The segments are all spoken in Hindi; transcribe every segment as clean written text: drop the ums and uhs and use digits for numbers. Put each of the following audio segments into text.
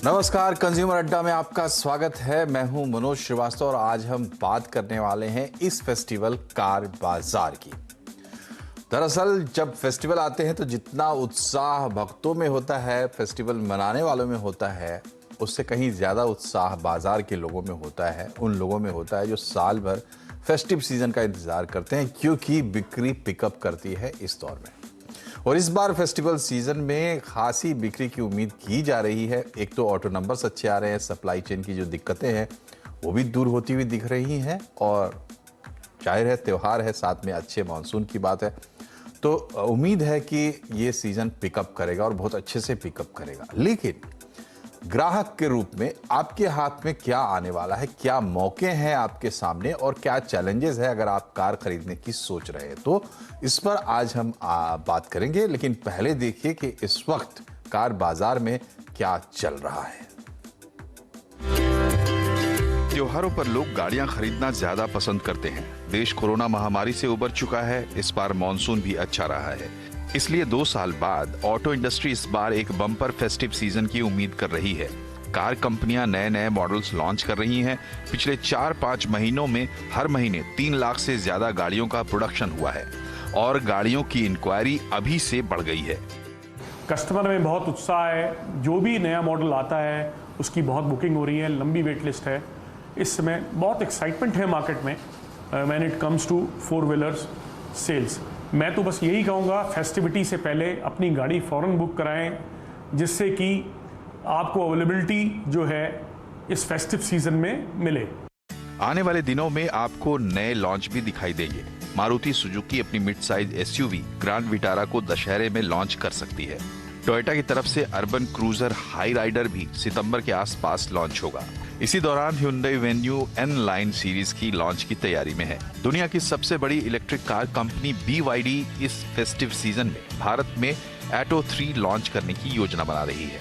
नमस्कार, कंज्यूमर अड्डा में आपका स्वागत है। मैं हूं मनोज श्रीवास्तव और आज हम बात करने वाले हैं इस फेस्टिवल कार बाजार की। दरअसल जब फेस्टिवल आते हैं तो जितना उत्साह भक्तों में होता है, फेस्टिवल मनाने वालों में होता है, उससे कहीं ज्यादा उत्साह बाजार के लोगों में होता है। उन लोगों में होता है जो साल भर फेस्टिव सीजन का इंतजार करते हैं, क्योंकि बिक्री पिकअप करती है इस दौर में। और इस बार फेस्टिवल सीजन में खासी बिक्री की उम्मीद की जा रही है। एक तो ऑटो नंबर्स अच्छे आ रहे हैं, सप्लाई चेन की जो दिक्कतें हैं वो भी दूर होती हुई दिख रही हैं, और जाहिर है त्योहार है, साथ में अच्छे मानसून की बात है, तो उम्मीद है कि ये सीजन पिकअप करेगा और बहुत अच्छे से पिकअप करेगा। लेकिन ग्राहक के रूप में आपके हाथ में क्या आने वाला है, क्या मौके हैं आपके सामने और क्या चैलेंजेस है अगर आप कार खरीदने की सोच रहे हैं, तो इस पर आज हम बात करेंगे। लेकिन पहले देखिए कि इस वक्त कार बाजार में क्या चल रहा है। त्योहारों पर लोग गाड़ियां खरीदना ज्यादा पसंद करते हैं। देश कोरोना महामारी से उबर चुका है, इस बार मॉनसून भी अच्छा रहा है, इसलिए 2 साल बाद ऑटो इंडस्ट्री इस बार एक बम्पर फेस्टिव सीजन की उम्मीद कर रही है। कार कंपनियां नए मॉडल्स लॉन्च कर रही हैं। पिछले 4-5 महीनों में हर महीने 3 लाख से ज्यादा गाड़ियों का प्रोडक्शन हुआ है और गाड़ियों की इंक्वायरी अभी से बढ़ गई है। कस्टमर में बहुत उत्साह है, जो भी नया मॉडल आता है उसकी बहुत बुकिंग हो रही है, लंबी वेट लिस्ट है। इस समय बहुत एक्साइटमेंट है मार्केट में when it comes to 4 wheelers sales. मैं तो बस यही कहूँगा, फेस्टिविटी से पहले अपनी गाड़ी फ़ौरन बुक कराएं, जिससे कि आपको अवेलेबिलिटी जो है इस फेस्टिव सीजन में मिले। आने वाले दिनों में आपको नए लॉन्च भी दिखाई देंगे। मारुति सुजुकी अपनी mid size SUV grand Vitara को दशहरे में लॉन्च कर सकती है। टोयोटा की तरफ से अर्बन क्रूजर हाई राइडर भी सितंबर के आसपास लॉन्च होगा। इसी दौरान Hyundai Venue N line series की लॉन्च की तैयारी में है। दुनिया की सबसे बड़ी इलेक्ट्रिक कार कंपनी BYD इस फेस्टिव सीजन में भारत में एटो 3 लॉन्च करने की योजना बना रही है।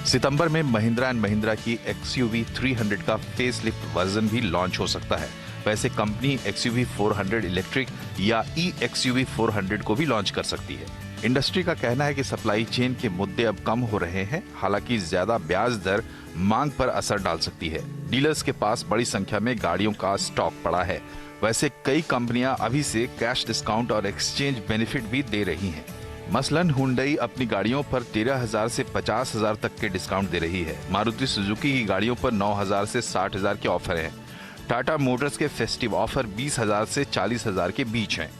सितंबर में महिंद्रा एंड महिंद्रा की XUV 300 का फेसलिफ्ट वर्जन भी लॉन्च हो सकता है। वैसे कंपनी XUV 400 इलेक्ट्रिक या eXUV 400 को भी लॉन्च कर सकती है। इंडस्ट्री का कहना है कि सप्लाई चेन के मुद्दे अब कम हो रहे हैं, हालांकि ज्यादा ब्याज दर मांग पर असर डाल सकती है। डीलर्स के पास बड़ी संख्या में गाड़ियों का स्टॉक पड़ा है। वैसे कई कंपनियां अभी से कैश डिस्काउंट और एक्सचेंज बेनिफिट भी दे रही हैं। मसलन Hyundai अपनी गाड़ियों पर 13,000 से 50,000 तक के डिस्काउंट दे रही है। मारुति सुजुकी की गाड़ियों पर 9,000 से 60,000 के ऑफर हैं। टाटा मोटर्स के फेस्टिव ऑफर 20,000 से 40,000 के बीच हैं।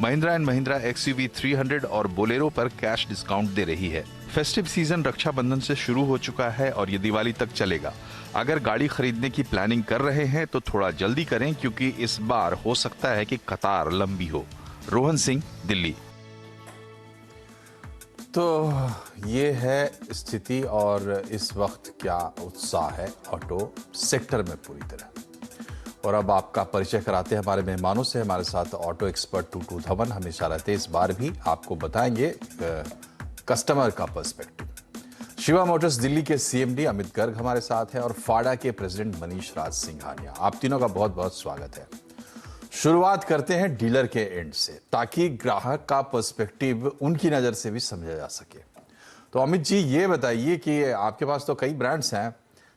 महिंद्रा एंड महिंद्रा XUV 300 और बोलेरो पर कैश डिस्काउंट दे रही है। फेस्टिव सीजन रक्षाबंधन से शुरू हो चुका है और ये दिवाली तक चलेगा। अगर गाड़ी खरीदने की प्लानिंग कर रहे हैं तो थोड़ा जल्दी करें, क्योंकि इस बार हो सकता है कि कतार लंबी हो। रोहन सिंह, दिल्ली। तो ये है स्थिति और इस वक्त क्या उत्साह है ऑटो सेक्टर में पूरी तरह। और अब आपका परिचय कराते हैं हमारे मेहमानों से। हमारे साथ ऑटो एक्सपर्ट टूटू धवन हमेशा रहते हैं, इस बार भी आपको बताएंगे कस्टमर का पर्सपेक्टिव। शिवा मोटर्स दिल्ली के CMD अमित गर्ग हमारे साथ हैं और फाडा के प्रेसिडेंट मनीष राज सिंघानिया। आप तीनों का बहुत बहुत स्वागत है। शुरुआत करते हैं डीलर के एंड से, ताकि ग्राहक का पर्सपेक्टिव उनकी नज़र से भी समझा जा सके। तो अमित जी, ये बताइए कि आपके पास तो कई ब्रांड्स हैं,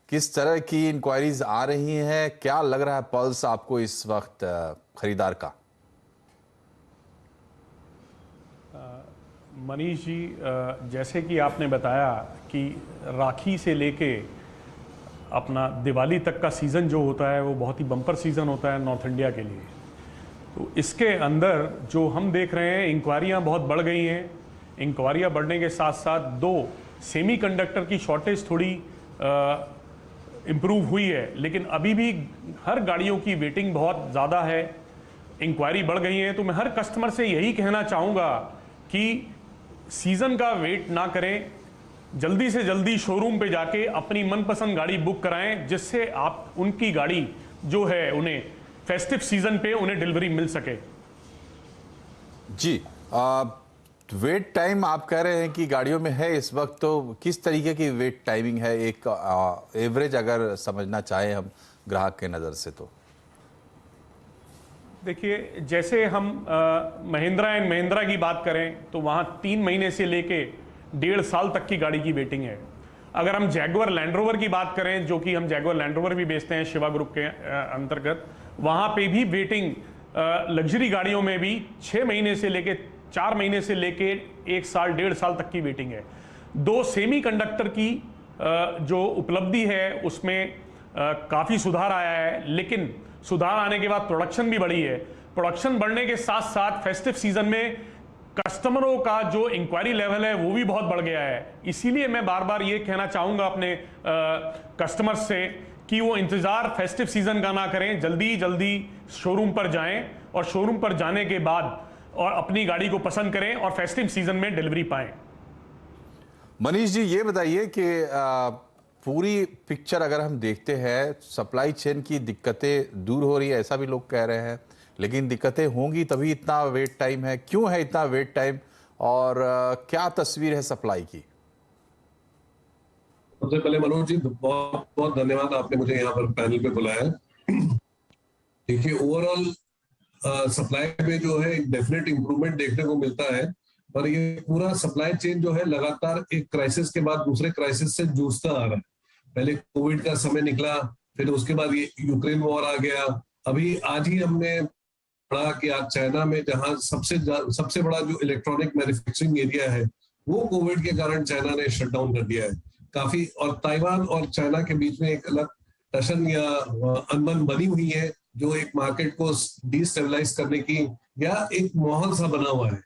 किस तरह की इंक्वायरीज आ रही हैं, क्या लग रहा है पल्स आपको इस वक्त खरीदार का? मनीष जी, जैसे कि आपने बताया कि राखी से लेके अपना दिवाली तक का सीज़न जो होता है वो बहुत ही बम्पर सीज़न होता है नॉर्थ इंडिया के लिए। तो इसके अंदर जो हम देख रहे हैं, इंक्वायरियाँ बहुत बढ़ गई हैं। इंक्वायरियाँ बढ़ने के साथ साथ 2 सेमीकंडक्टर की शॉर्टेज थोड़ी इम्प्रूव हुई है, लेकिन अभी भी हर गाड़ियों की वेटिंग बहुत ज़्यादा है। इंक्वायरी बढ़ गई है, तो मैं हर कस्टमर से यही कहना चाहूँगा कि सीज़न का वेट ना करें, जल्दी से जल्दी शोरूम पे जाके अपनी मनपसंद गाड़ी बुक कराएं, जिससे आप उनकी गाड़ी जो है उन्हें फेस्टिव सीजन पे उन्हें डिलीवरी मिल सके। जी, वेट टाइम आप कह रहे हैं कि गाड़ियों में है इस वक्त, तो किस तरीके की वेट टाइमिंग है, एक एवरेज अगर समझना चाहें हम ग्राहक के नज़र से? तो देखिए, जैसे हम महिंद्रा एंड महिंद्रा की बात करें तो वहाँ 3 महीने से लेके 1.5 साल तक की गाड़ी की वेटिंग है। अगर हम जैगुआर लैंड रोवर की बात करें, जो कि हम जैगुआर लैंड रोवर भी बेचते हैं शिवा ग्रुप के अंतर्गत, वहां पे भी वेटिंग लग्जरी गाड़ियों में भी 6 महीने से लेके 4 महीने से लेके 1 साल 1.5 साल तक की वेटिंग है। 2 सेमीकंडक्टर की जो उपलब्धि है उसमें काफ़ी सुधार आया है, लेकिन सुधार आने के बाद प्रोडक्शन भी बढ़ी है। प्रोडक्शन बढ़ने के साथ साथ फेस्टिव सीजन में कस्टमरों का जो इंक्वायरी लेवल है वो भी बहुत बढ़ गया है। इसीलिए मैं बार बार ये कहना चाहूँगा अपने कस्टमर्स से कि वो इंतज़ार फेस्टिव सीजन का ना करें, जल्दी जल्दी शोरूम पर जाएं और शोरूम पर जाने के बाद और अपनी गाड़ी को पसंद करें और फेस्टिव सीजन में डिलीवरी पाएं। मनीष जी, ये बताइए कि पूरी पिक्चर अगर हम देखते हैं, सप्लाई चेन की दिक्कतें दूर हो रही है ऐसा भी लोग कह रहे हैं, लेकिन दिक्कतें होंगी तभी इतना वेट टाइम है। क्यों है इतना वेट टाइम और क्या तस्वीर है सप्लाई की? सबसे पहले मनोज जी बहुत बहुत धन्यवाद, आपने मुझे यहाँ पर पैनल पे बुलाया है। देखिए, ओवरऑल सप्लाई पे जो है डेफिनेट इंप्रूवमेंट देखने को मिलता है, पर ये पूरा सप्लाई चेन जो है लगातार एक क्राइसिस के बाद दूसरे क्राइसिस से जूझता आ रहा है। पहले कोविड का समय निकला, फिर उसके बाद ये यूक्रेन वॉर आ गया। अभी आज ही हमने पढ़ा कि आज चाइना में जहां सबसे बड़ा जो इलेक्ट्रॉनिक मैन्युफैक्चरिंग एरिया है वो कोविड के कारण चाइना ने शट डाउन कर दिया है काफी। और ताइवान और चाइना के बीच में एक अलग टशन या अनबन बनी हुई है, जो एक मार्केट को डिस्टेबलाइज करने की या एक माहौल सा बना हुआ है।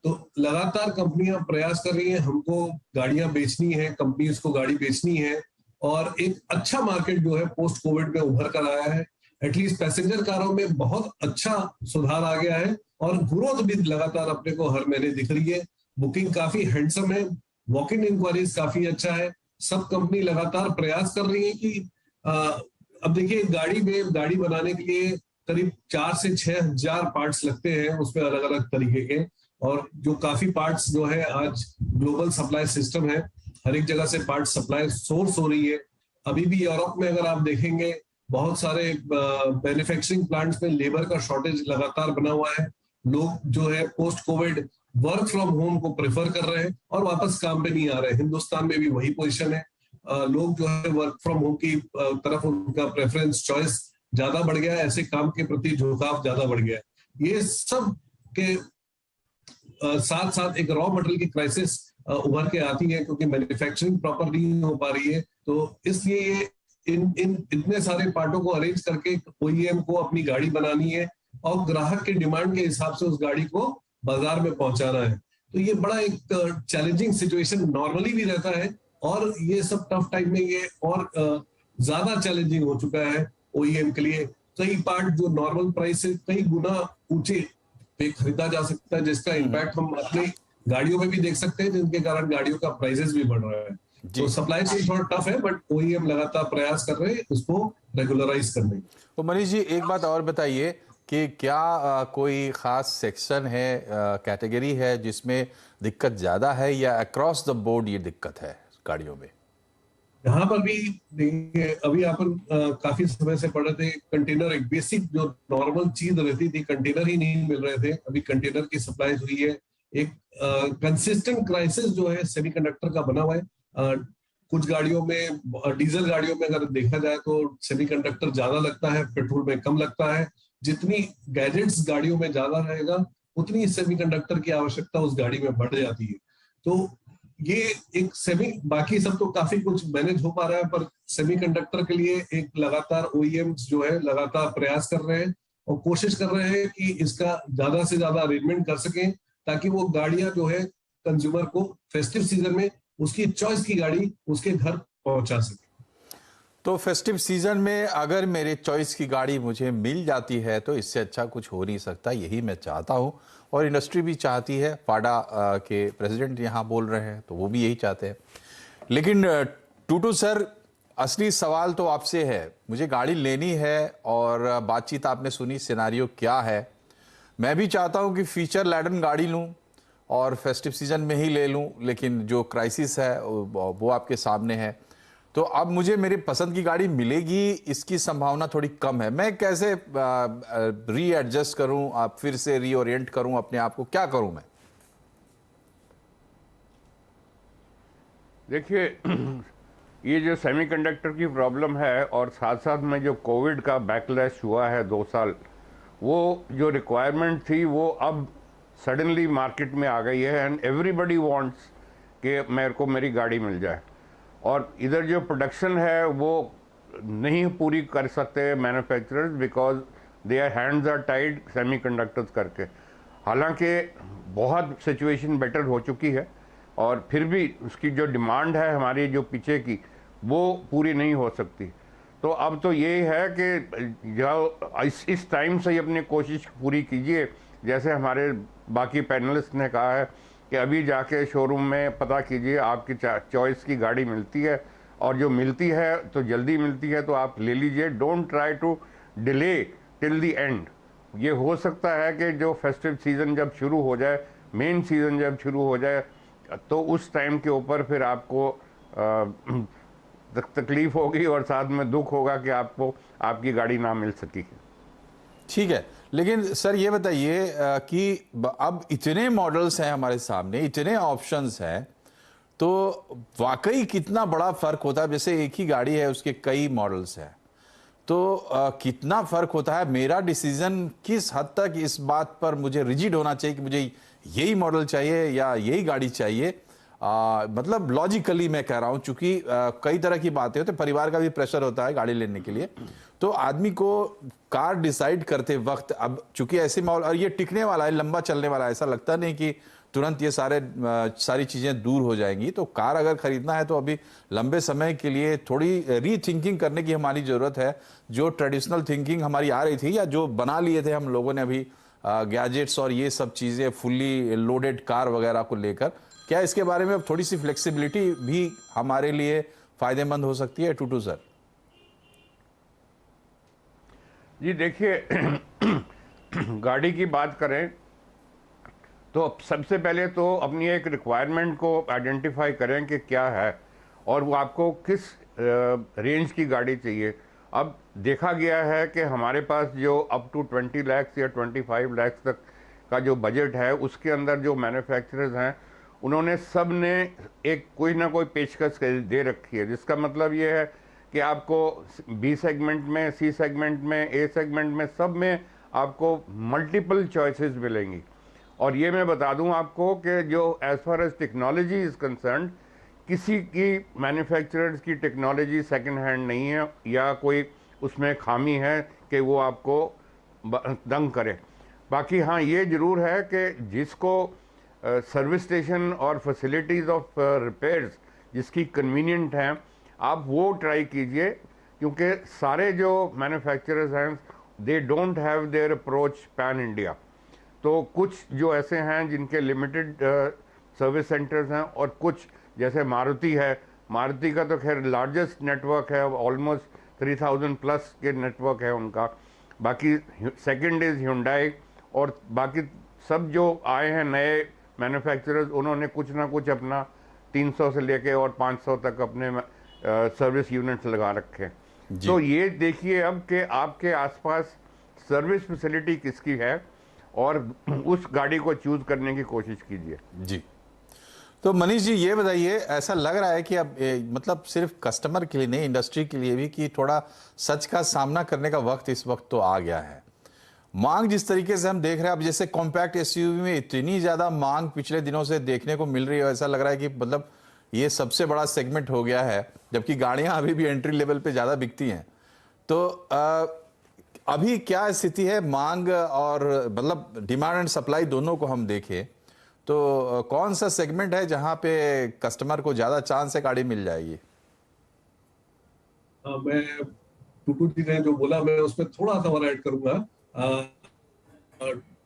तो लगातार कंपनियां प्रयास कर रही हैं, हमको गाड़ियां बेचनी है, कंपनीज को गाड़ी बेचनी है, और एक अच्छा मार्केट जो है पोस्ट कोविड में उभर कर आया है। एटलीस्ट पैसेंजर कारों में बहुत अच्छा सुधार आ गया है और ग्रोथ भी लगातार अपने को हर महीने दिख रही है। बुकिंग काफी हैंडसम है, वॉक इन इंक्वायरीज काफी अच्छा है। सब कंपनी लगातार प्रयास कर रही है कि अब देखिए, गाड़ी बनाने के लिए करीब 4 से 6 हजार पार्ट्स लगते हैं, उसमें अलग अलग तरीके के, और जो काफी पार्ट्स जो है आज ग्लोबल सप्लाई सिस्टम है, हर एक जगह से पार्ट सप्लाई सोर्स हो रही है। अभी भी यूरोप में अगर आप देखेंगे, बहुत सारे मैन्युफैक्चरिंग प्लांट्स में लेबर का शॉर्टेज लगातार बना हुआ है। लोग जो है post Covid work from home को प्रेफर कर रहे हैं और वापस काम पे नहीं आ रहे। हिंदुस्तान में भी वही पोजीशन है। लोग जो है वर्क फ्रॉम होम की तरफ उनका प्रेफरेंस, चॉइस ज्यादा बढ़ गया है, ऐसे काम के प्रति झुकाव ज्यादा बढ़ गया है। ये सब के साथ साथ एक रॉ मटेरियल की क्राइसिस उभर के आती है, क्योंकि मैन्युफैक्चरिंग प्रॉपर नहीं हो पा रही है। तो इसलिए ये इतने सारे पार्टों को अरेंज करके ओईएम को अपनी गाड़ी बनानी है और ग्राहक के डिमांड के हिसाब से उस गाड़ी को बाजार में पहुंचाना है। तो ये बड़ा एक चैलेंजिंग सिचुएशन नॉर्मली भी रहता है, और ये सब टफ टाइम में ये और ज्यादा चैलेंजिंग हो चुका है ओईएम के लिए। कई पार्ट जो नॉर्मल प्राइस से कई गुना ऊंचे पे खरीदा जा सकता है, जिसका इम्पैक्ट हम अपनी गाड़ियों में भी देख सकते हैं, जिनके कारण गाड़ियों का प्राइसेस भी बढ़ रहा है। तो सप्लाई चेन थोड़ा टफ है, बट ओईएम लगातार प्रयास कर रहे हैं उसको रेगुलराइज करने की। तो मनीष जी, एक बात और बताइए कि क्या कोई खास सेक्शन है, कैटेगरी है जिसमें दिक्कत ज्यादा है, या अक्रॉस द बोर्ड ये दिक्कत है गाड़ियों में? यहाँ पर भी देखिए, अभी अपन काफी समय से पढ़ रहे थे, कंटेनर एक बेसिक जो नॉर्मल चीज रहती थी, कंटेनर ही नहीं मिल रहे थे। अभी कंटेनर की सप्लाई हुई है। एक कंसिस्टेंट क्राइसिस जो है सेमीकंडक्टर का बना हुआ है। कुछ गाड़ियों में, डीजल गाड़ियों में अगर देखा जाए तो सेमीकंडक्टर ज्यादा लगता है, पेट्रोल में कम लगता है। जितनी गैजेट्स गाड़ियों में ज्यादा रहेगा, उतनी सेमीकंडक्टर की आवश्यकता उस गाड़ी में बढ़ जाती है। तो ये एक बाकी सब तो काफी कुछ मैनेज हो पा रहा है, पर सेमीकंडक्टर के लिए एक लगातार ओईएम्स जो है लगातार प्रयास कर रहे हैं और कोशिश कर रहे हैं कि इसका ज्यादा से ज्यादा अरेंजमेंट कर सकें, ताकि वो गाड़ियां जो है कंज्यूमर को फेस्टिव सीजन में उसकी चॉइस की गाड़ी उसके घर पहुंचा सके। तो फेस्टिव सीजन में अगर मेरे चॉइस की गाड़ी मुझे मिल जाती है तो इससे अच्छा कुछ हो नहीं सकता, यही मैं चाहता हूं और इंडस्ट्री भी चाहती है। फाडा के प्रेसिडेंट यहां बोल रहे हैं तो वो भी यही चाहते हैं। लेकिन टूटू सर, असली सवाल तो आपसे है। मुझे गाड़ी लेनी है और बातचीत आपने सुनी, सिनारियो क्या है। मैं भी चाहता हूं कि फीचर लैडन गाड़ी लूं और फेस्टिव सीजन में ही ले लूं, लेकिन जो क्राइसिस है वो आपके सामने है। तो अब मुझे मेरी पसंद की गाड़ी मिलेगी, इसकी संभावना थोड़ी कम है। मैं कैसे रीएडजस्ट करूं, आप फिर से रीओरिएंट करूं अपने आप को, क्या करूं मैं? देखिए, ये जो सेमीकंडक्टर की प्रॉब्लम है और साथ साथ में जो कोविड का बैकलैश हुआ है 2 साल, वो जो रिक्वायरमेंट थी वो अब सडनली मार्केट में आ गई है एंड एवरीबडी वांट्स कि मेरे को मेरी गाड़ी मिल जाए। और इधर जो प्रोडक्शन है वो नहीं पूरी कर सकते manufacturers because their hands are tied semiconductors करके। हालांकि बहुत सिचुएशन बेटर हो चुकी है और फिर भी उसकी जो डिमांड है हमारी जो पीछे की वो पूरी नहीं हो सकती। तो अब तो ये है कि जो इस टाइम से ही अपनी कोशिश पूरी कीजिए। जैसे हमारे बाकी पैनलिस्ट ने कहा है कि अभी जाके शोरूम में पता कीजिए, आपकी चॉइस की गाड़ी मिलती है और जो मिलती है तो जल्दी मिलती है तो आप ले लीजिए। Don't try to delay till the end. ये हो सकता है कि जो फेस्टिव सीज़न जब शुरू हो जाए, मेन सीज़न जब शुरू हो जाए, तो उस टाइम के ऊपर फिर आपको तकलीफ होगी और साथ में दुख होगा कि आपको आपकी गाड़ी ना मिल सकी। ठीक है, लेकिन सर ये बताइए कि अब इतने मॉडल्स हैं हमारे सामने, इतने ऑप्शंस हैं, तो वाकई कितना बड़ा फर्क होता है? जैसे एक ही गाड़ी है, उसके कई मॉडल्स हैं, तो कितना फर्क होता है? मेरा डिसीजन किस हद तक इस बात पर मुझे रिजिड होना चाहिए कि मुझे यही मॉडल चाहिए या यही गाड़ी चाहिए? मतलब लॉजिकली मैं कह रहा हूं, चूंकि कई तरह की बातें होती हैं, परिवार का भी प्रेशर होता है गाड़ी लेने के लिए, तो आदमी को कार डिसाइड करते वक्त अब चूंकि ऐसे माहौल और ये टिकने वाला है, लंबा चलने वाला है, ऐसा लगता नहीं कि तुरंत ये सारी चीजें दूर हो जाएंगी। तो कार अगर खरीदना है तो अभी लंबे समय के लिए थोड़ी रीथिंकिंग करने की हमारी जरूरत है। जो ट्रेडिशनल थिंकिंग हमारी आ रही थी या जो बना लिए थे हम लोगों ने अभी गैजेट्स और ये सब चीजें, फुल्ली लोडेड कार वगैरह को लेकर, क्या इसके बारे में अब थोड़ी सी फ्लेक्सिबिलिटी भी हमारे लिए फायदेमंद हो सकती है? टूटू सर जी देखिए, गाड़ी की बात करें तो सबसे पहले तो अपनी एक रिक्वायरमेंट को आइडेंटिफाई करें कि क्या है और वो आपको किस रेंज की गाड़ी चाहिए। अब देखा गया है कि हमारे पास जो अप टू 20 लाख या 25 लाख तक का जो बजट है, उसके अंदर जो मैन्युफैक्चरर्स हैं उन्होंने सब ने एक कोई ना कोई पेशकश दे रखी है, जिसका मतलब ये है कि आपको बी सेगमेंट में, सी सेगमेंट में, ए सेगमेंट में, सब में आपको मल्टीपल चॉइसेस मिलेंगी। और ये मैं बता दूं आपको कि जो as far as technology is concerned, किसी की मैन्युफैक्चरर्स की टेक्नोलॉजी सेकंड हैंड नहीं है या कोई उसमें खामी है कि वो आपको दंग करे। बाकी हाँ, ये ज़रूर है कि जिसको सर्विस स्टेशन और फैसिलिटीज़ ऑफ रिपेयर्स जिसकी कन्वीनियंट हैं, आप वो ट्राई कीजिए, क्योंकि सारे जो मैन्युफैक्चरर्स हैं they don't have their approach pan India. तो कुछ जो ऐसे हैं जिनके लिमिटेड सर्विस सेंटर्स हैं और कुछ जैसे मारुति है, मारुति का तो खैर लार्जेस्ट नेटवर्क है, ऑलमोस्ट 3000 प्लस के नेटवर्क है उनका। बाकी सेकंड इज़ Hyundai और बाकी सब जो आए हैं नए मैन्युफैक्चरर्स, उन्होंने कुछ ना कुछ अपना 300 से लेके और 500 तक अपने सर्विस यूनिट्स लगा रखे हैं। तो ये देखिए अब कि आपके आसपास सर्विस फैसिलिटी किसकी है और उस गाड़ी को चूज करने की कोशिश कीजिए। जी, तो मनीष जी ये बताइए, ऐसा लग रहा है कि अब मतलब सिर्फ कस्टमर के लिए नहीं, इंडस्ट्री के लिए भी, कि थोड़ा सच का सामना करने का वक्त इस वक्त तो आ गया है। मांग जिस तरीके से हम देख रहे हैं, अब जैसे कॉम्पैक्ट एसयूवी में इतनी ज्यादा मांग पिछले दिनों से देखने को मिल रही है, ऐसा लग रहा है कि मतलब ये सबसे बड़ा सेगमेंट हो गया है, जबकि गाड़ियां अभी भी एंट्री लेवल पे ज्यादा बिकती हैं। तो अभी क्या स्थिति है मांग और मतलब डिमांड एंड सप्लाई दोनों को हम देखें तो कौन सा सेगमेंट है जहां पे कस्टमर को ज्यादा चांस है गाड़ी मिल जाएगी? मैं टूटू जी ने जो बोला मैं उसमें थोड़ा सा और ऐड करूंगा।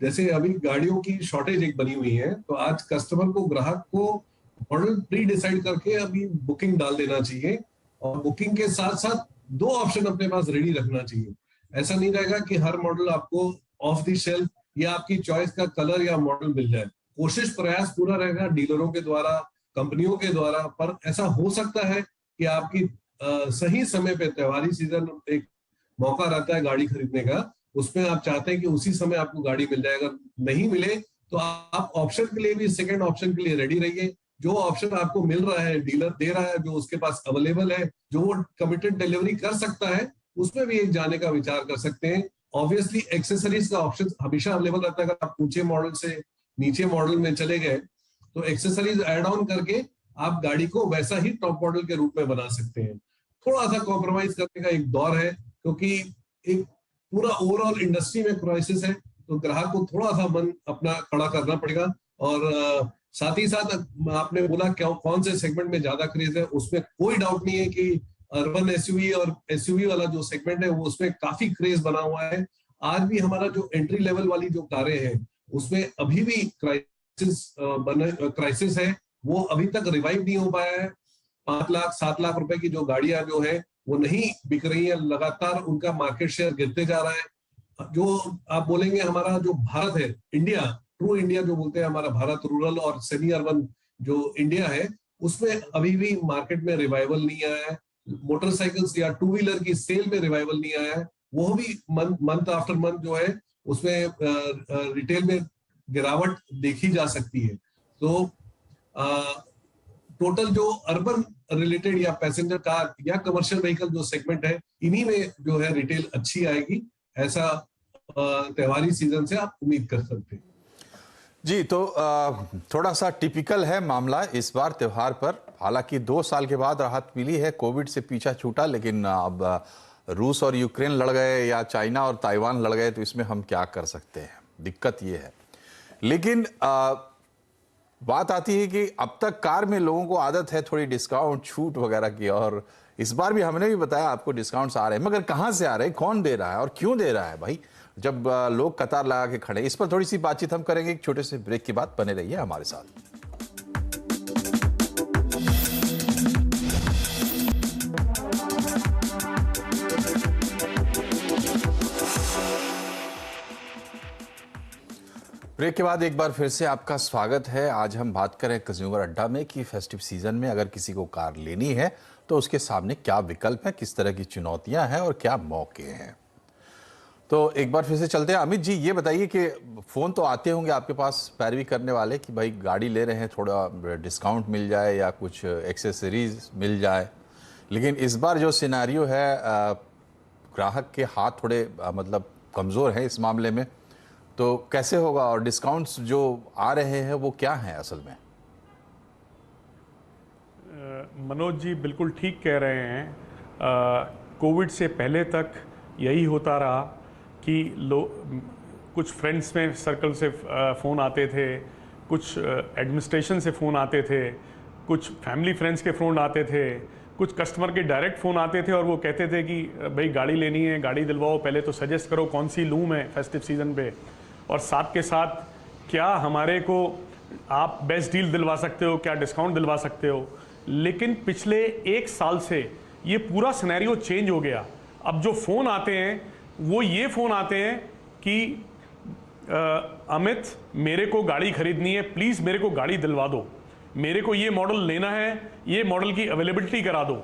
जैसे अभी गाड़ियों की शॉर्टेज एक बनी हुई है, तो आज कस्टमर को, ग्राहक को मॉडल प्री डिसाइड करके अभी बुकिंग डाल देना चाहिए और बुकिंग के साथ साथ 2 ऑप्शन अपने पास रेडी रखना चाहिए। ऐसा नहीं रहेगा कि हर मॉडल आपको ऑफ द शेल्फ या आपकी चॉइस का कलर या मॉडल मिल जाए। कोशिश प्रयास पूरा रहेगा डीलरों के द्वारा, कंपनियों के द्वारा, पर ऐसा हो सकता है कि आपकी सही समय पे त्योहारी सीजन एक मौका रहता है गाड़ी खरीदने का, उसमें आप चाहते हैं कि उसी समय आपको गाड़ी मिल जाए। अगर नहीं मिले तो आप ऑप्शन के लिए भी, सेकंड ऑप्शन के लिए रेडी रहिए। जो ऑप्शन आपको मिल रहा है, डीलर दे रहा है, जो उसके पास अवेलेबल है, जो वो कमिटेड डिलीवरी कर सकता है, उसमें भी एक जाने का विचार कर सकते हैं। ऑब्वियसली एक्सेसरीज का ऑप्शन हमेशा अवेलेबल रहता है। अगर आप ऊंचे मॉडल से नीचे मॉडल में चले गए तो एक्सेसरीज ऐड ऑन करके आप गाड़ी को वैसा ही टॉप मॉडल के रूप में बना सकते हैं। थोड़ा सा कॉम्प्रोमाइज करने का एक दौर है, क्योंकि एक पूरा ओवरऑल इंडस्ट्री में क्राइसिस है, तो ग्राहक को थोड़ा सा मन अपना खड़ा करना पड़ेगा। और साथ ही साथ आपने बोला क्या कौन से सेगमेंट में ज्यादा क्रेज है, उसमें कोई डाउट नहीं है कि अर्बन एसयूवी और एसयूवी वाला जो सेगमेंट है वो उसमें काफी क्रेज बना हुआ है। आज भी हमारा जो एंट्री लेवल वाली जो कारें हैं उसमें अभी भी क्राइसिस है, वो अभी तक रिवाइव नहीं हो पाया है। 5 लाख 7 लाख रुपए की जो गाड़ियां जो है वो नहीं बिक रही है, लगातार उनका मार्केट शेयर गिरते जा रहा है। जो आप बोलेंगे हमारा जो भारत है, इंडिया, ट्रू इंडिया जो बोलते हैं, हमारा भारत रूरल और सेमी अर्बन जो इंडिया है, उसमें अभी भी मार्केट में रिवाइवल नहीं आया है। मोटरसाइकिल्स या टू व्हीलर की सेल में रिवाइवल नहीं आया है, वो भी मंथ आफ्टर मंथ जो है उसमें रिटेल में गिरावट देखी जा सकती है। तो टोटल जो अर्बन रिलेटेड या पैसेंजर कार या कमर्शियल व्हीकल जो सेगमेंट है, इन्हीं में जो है रिटेल अच्छी आएगी, ऐसा त्योहारी सीजन से आप उम्मीद कर सकते हैं। जी, तो थोड़ा सा टिपिकल है मामला इस बार त्योहार पर। हालांकि 2 साल के बाद राहत मिली है, कोविड से पीछा छूटा, लेकिन अब रूस और यूक्रेन लड़ गए या चाइना और ताइवान लड़ गए, तो इसमें हम क्या कर सकते हैं, दिक्कत ये है। लेकिन बात आती है कि अब तक कार में लोगों को आदत है थोड़ी डिस्काउंट छूट वगैरह की, और इस बार भी हमने भी बताया आपको डिस्काउंट्स आ रहे हैं, मगर कहां से आ रहे हैं, कौन दे रहा है और क्यों दे रहा है भाई, जब लोग कतार लगा के खड़े। इस पर थोड़ी सी बातचीत हम करेंगे एक छोटे से ब्रेक के बाद। बने रहिए हमारे साथ। ब्रेक के बाद एक बार फिर से आपका स्वागत है। आज हम बात करें कंज्यूमर अड्डा में कि फेस्टिव सीजन में अगर किसी को कार लेनी है तो उसके सामने क्या विकल्प हैं, किस तरह की चुनौतियां हैं और क्या मौके हैं। तो एक बार फिर से चलते हैं। अमित जी, ये बताइए कि फ़ोन तो आते होंगे आपके पास पैरवी करने वाले कि भाई गाड़ी ले रहे हैं, थोड़ा डिस्काउंट मिल जाए या कुछ एक्सेसरीज मिल जाए, लेकिन इस बार जो सिनेरियो है ग्राहक के हाथ थोड़े मतलब कमज़ोर हैं इस मामले में, तो कैसे होगा और डिस्काउंट्स जो आ रहे हैं वो क्या हैं असल में? मनोज जी बिल्कुल ठीक कह रहे हैं। कोविड से पहले तक यही होता रहा कि कुछ फ्रेंड्स में सर्कल से फ़ोन आते थे, कुछ एडमिनिस्ट्रेशन से फ़ोन आते थे, कुछ फैमिली फ्रेंड्स के फ़ोन आते थे, कुछ कस्टमर के डायरेक्ट फ़ोन आते थे और वो कहते थे कि भाई गाड़ी लेनी है, गाड़ी दिलवाओ, पहले तो सजेस्ट करो कौन सी लूँ मैं फेस्टिव सीज़न पे, और साथ के साथ क्या हमारे को आप बेस्ट डील दिलवा सकते हो, क्या डिस्काउंट दिलवा सकते हो। लेकिन पिछले 1 साल से ये पूरा सिनेरियो चेंज हो गया। अब जो फ़ोन आते हैं वो ये फ़ोन आते हैं कि अमित मेरे को गाड़ी खरीदनी है, प्लीज़ मेरे को गाड़ी दिलवा दो, मेरे को ये मॉडल लेना है, ये मॉडल की अवेलेबिलिटी करा दो।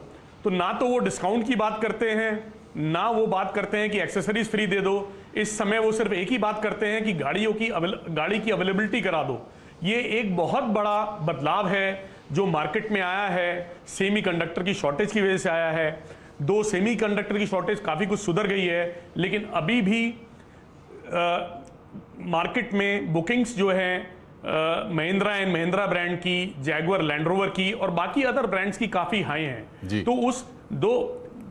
तो ना तो वो डिस्काउंट की बात करते हैं, ना वो बात करते हैं कि एक्सेसरीज फ्री दे दो। इस समय वो सिर्फ एक ही बात करते हैं कि गाड़ी की अवेलेबिलिटी करा दो। ये एक बहुत बड़ा बदलाव है जो मार्केट में आया है, सेमीकंडक्टर की शॉर्टेज की वजह से आया है। 2 सेमीकंडक्टर की शॉर्टेज काफ़ी कुछ सुधर गई है, लेकिन अभी भी मार्केट में बुकिंग्स जो हैं महिंद्रा एंड महिंद्रा ब्रांड की, जैगुआर लैंड रोवर की और बाकी अदर ब्रांड्स की काफ़ी हाई हैं। तो उस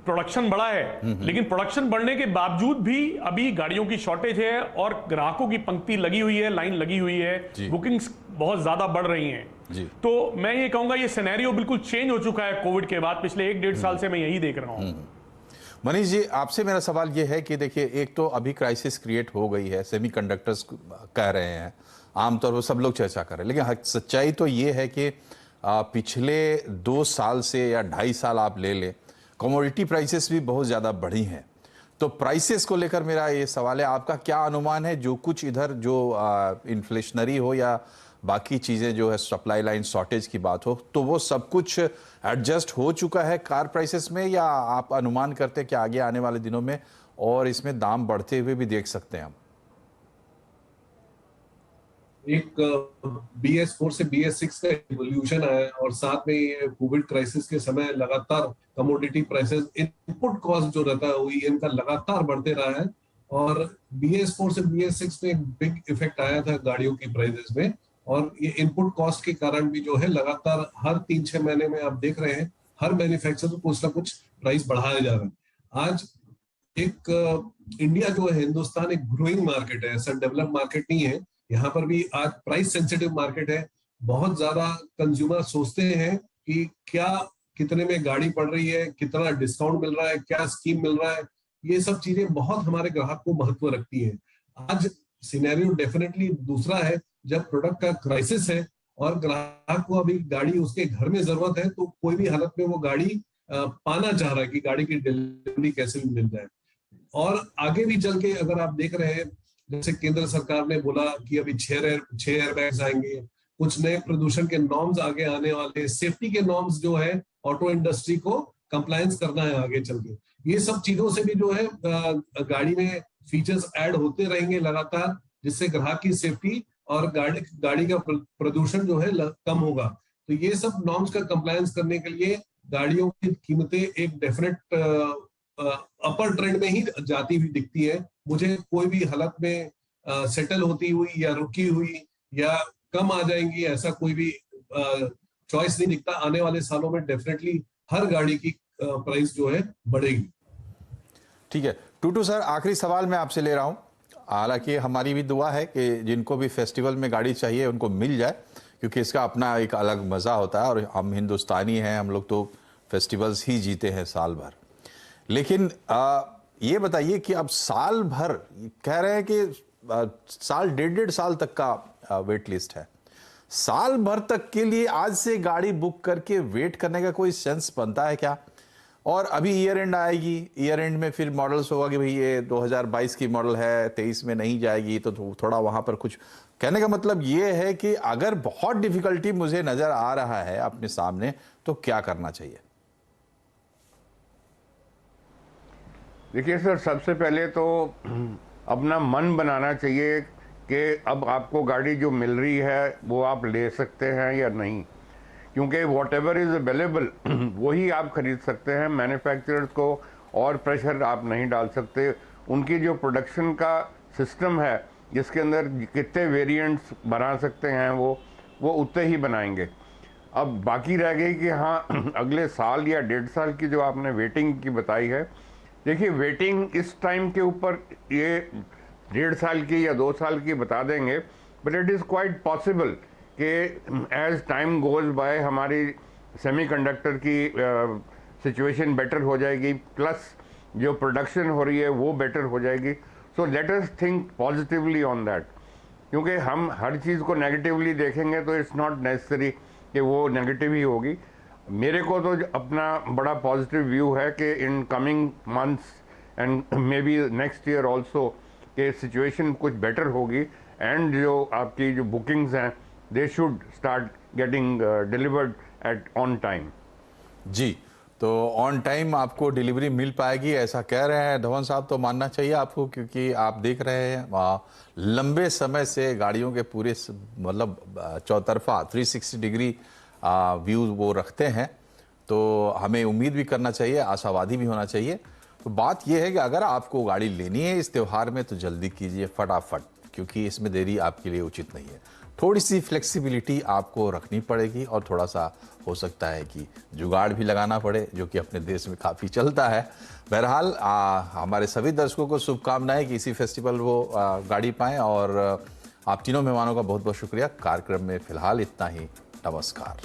प्रोडक्शन बढ़ा है, लेकिन प्रोडक्शन बढ़ने के बावजूद भी अभी गाड़ियों की शॉर्टेज है और ग्राहकों की पंक्ति लगी हुई है, लाइन लगी हुई है, बुकिंग्स बहुत ज्यादा बढ़ रही हैं। तो मैं ये कहूंगा ये सिनेरियो बिल्कुल चेंज हो चुका है कोविड के बाद। पिछले 1-1.5 साल से मैं यही देख रहा हूं। मनीष जी, आपसे मेरा सवाल ये है कि देखिए, एक तो अभी क्राइसिस क्रिएट हो गई है, सेमीकंडक्टर्स कह रहे हैं, आमतौर पर सब लोग चर्चा कर रहे हैं, लेकिन सच्चाई तो ये है कि पिछले 2 साल से या 2.5 साल आप ले लें, कमोडिटी प्राइसेस भी बहुत ज़्यादा बढ़ी हैं। तो प्राइसेस को लेकर मेरा ये सवाल है, आपका क्या अनुमान है, जो कुछ इधर जो इन्फ्लेशनरी हो या बाकी चीज़ें जो है सप्लाई लाइन शॉर्टेज की बात हो, तो वो सब कुछ एडजस्ट हो चुका है कार प्राइसेस में, या आप अनुमान करते हैं कि आगे आने वाले दिनों में और इसमें दाम बढ़ते हुए भी देख सकते हैं हम? एक BS4 से BS6 का इवोल्यूशन आया और साथ में ये कोविड क्राइसिस के समय लगातार कमोडिटी प्राइसेस, इनपुट कॉस्ट जो रहता है OEM का लगातार बढ़ते रहा है और BS4 से BS6 में एक बिग इफेक्ट आया था गाड़ियों की प्राइसेस में। और ये इनपुट कॉस्ट के कारण भी जो है लगातार हर 3-6 महीने में आप देख रहे हैं हर मैन्युफैक्चरर को कुछ ना कुछ प्राइस बढ़ाया जा रहा है। आज एक इंडिया जो है, हिंदुस्तान एक ग्रोइंग मार्केट है, ऐसा डेवलप मार्केट नहीं है। यहाँ पर भी आज प्राइस सेंसिटिव मार्केट है। बहुत ज्यादा कंज्यूमर सोचते हैं कि क्या कितने में गाड़ी पड़ रही है, कितना डिस्काउंट मिल रहा है, क्या स्कीम मिल रहा है। ये सब चीजें बहुत हमारे ग्राहक को महत्व रखती है। आज सिनेरियो डेफिनेटली दूसरा है, जब प्रोडक्ट का क्राइसिस है और ग्राहक को अभी गाड़ी उसके घर में जरूरत है, तो कोई भी हालत में वो गाड़ी पाना चाह रहा है कि गाड़ी की डिलीवरी कैसे भी मिल जाए। और आगे भी चल के अगर आप देख रहे हैं, जैसे केंद्र सरकार ने बोला कि अभी 6 एयरबैग्स आएंगे, कुछ नए प्रदूषण के नॉर्म्स आगे आने वाले, सेफ्टी के नॉर्म्स जो है ऑटो इंडस्ट्री को कंप्लायंस करना है आगे चल के। ये सब चीजों से भी जो है गाड़ी में फीचर्स ऐड होते रहेंगे लगातार, जिससे ग्राहक की सेफ्टी और गाड़ी का प्रदूषण जो है कम होगा। तो ये सब नॉर्म्स का कंप्लायंस करने के लिए गाड़ियों की कीमतें एक डेफिनेट अपर ट्रेंड में ही जाती हुई दिखती है। मुझे कोई भी हालत में सेटल होती हुई या रुकी हुई या कम आ जाएंगी, ऐसा कोई भी चॉइस नहीं दिखता। आने वाले सालों में डेफिनेटली हर गाड़ी की प्राइस जो है बढ़ेगी। ठीक है टूटू सर, आखिरी सवाल मैं आपसे ले रहा हूं। हालांकि हमारी भी दुआ है कि जिनको भी फेस्टिवल में गाड़ी चाहिए उनको मिल जाए, क्योंकि इसका अपना एक अलग मज़ा होता है और हम हिंदुस्तानी हैं, हम लोग तो फेस्टिवल्स ही जीते हैं साल भर। लेकिन ये बताइए कि अब साल भर कह रहे हैं कि साल 1.5 साल तक का वेट लिस्ट है, साल भर तक के लिए आज से गाड़ी बुक करके वेट करने का कोई सेंस बनता है क्या? और अभी ईयर एंड आएगी, ईयर एंड में फिर मॉडल्स होगा कि भाई ये 2022 की मॉडल है, 23 में नहीं जाएगी, तो थोड़ा वहां पर कुछ कहने का मतलब ये है कि अगर बहुत डिफिकल्टी मुझे नजर आ रहा है अपने सामने, तो क्या करना चाहिए? देखिए सर, सबसे पहले तो अपना मन बनाना चाहिए कि अब आपको गाड़ी जो मिल रही है वो आप ले सकते हैं या नहीं, क्योंकि वॉट एवर इज़ अवेलेबल वही आप खरीद सकते हैं। मैन्युफैक्चरर्स को और प्रेशर आप नहीं डाल सकते। उनकी जो प्रोडक्शन का सिस्टम है, जिसके अंदर कितने वेरिएंट्स बना सकते हैं वो उतने ही बनाएंगे। अब बाकी रह गई कि हाँ अगले साल या 1.5 साल की जो आपने वेटिंग की बताई है, देखिए वेटिंग इस टाइम के ऊपर ये 1.5 साल की या 2 साल की बता देंगे, but it is quite possible कि एज टाइम गोज बाय हमारी सेमीकंडक्टर की सिचुएशन बेटर हो जाएगी, प्लस जो प्रोडक्शन हो रही है वो बेटर हो जाएगी। So let us think positively on that, क्योंकि हम हर चीज़ को नेगेटिवली देखेंगे तो इट्स नॉट नेसेसरी कि वो नेगेटिव ही होगी। मेरे को तो अपना बड़ा पॉजिटिव व्यू है कि in coming months and maybe next year also कि सिचुएशन कुछ बेटर होगी एंड जो आपकी जो बुकिंग्स हैं they should start getting delivered at on time. जी, तो ऑन टाइम आपको डिलीवरी मिल पाएगी ऐसा कह रहे हैं धवन साहब, तो मानना चाहिए आपको, क्योंकि आप देख रहे हैं लंबे समय से गाड़ियों के पूरे मतलब चौतरफा 360 डिग्री व्यूज वो रखते हैं, तो हमें उम्मीद भी करना चाहिए, आशावादी भी होना चाहिए। तो बात यह है कि अगर आपको गाड़ी लेनी है इस त्यौहार में तो जल्दी कीजिए फटाफट, क्योंकि इसमें देरी आपके लिए उचित नहीं है। थोड़ी सी फ्लेक्सिबिलिटी आपको रखनी पड़ेगी और थोड़ा सा हो सकता है कि जुगाड़ भी लगाना पड़े, जो कि अपने देश में काफ़ी चलता है। बहरहाल हमारे सभी दर्शकों को शुभकामनाएं कि इसी फेस्टिवल वो गाड़ी पाएँ। और आप तीनों मेहमानों का बहुत बहुत शुक्रिया। कार्यक्रम में फिलहाल इतना ही। नमस्कार।